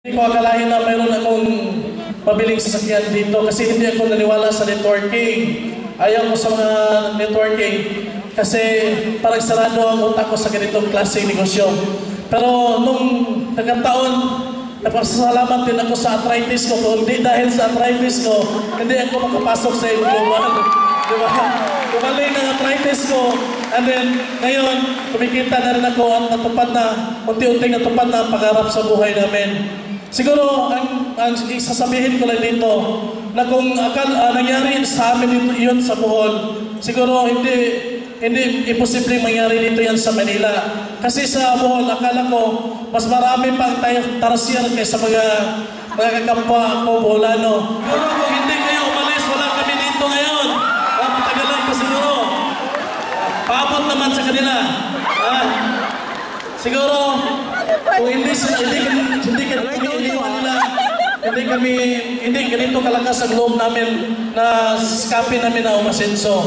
Hindi ko akalain na mayroon akong pabiling sasakyan dito kasi hindi ako naniwala sa networking. Ayaw ko sa mga networking kasi parang sarado ang utak ko sa ganitong klaseng negosyo. Pero nung nagkataon, napasalamat din ako sa arthritis ko. Kung hindi dahil sa arthritis ko, hindi ako makapasok sa global. Diba? Kumaling ang arthritis ko. And then, ngayon, kumikita na rin ako at natupad na, unti-unting natupad na ang pangarap sa buhay namin. Siguro, ang sasabihin ko lang dito, na kung nangyari sa amin dito yun sa Bohol, siguro hindi imposibleng mangyari dito yan sa Manila. Kasi sa Bohol, akala ko, mas marami pang tarsier kaysa mga kakapwa ko Boholano. Pero kung hindi kayo umalis, wala kami dito ngayon. Matagalan ko siguro. Paabot naman sa kanila. Siguro, kung hindi ganito kalakas ang loob namin na sikapin namin na umasenso.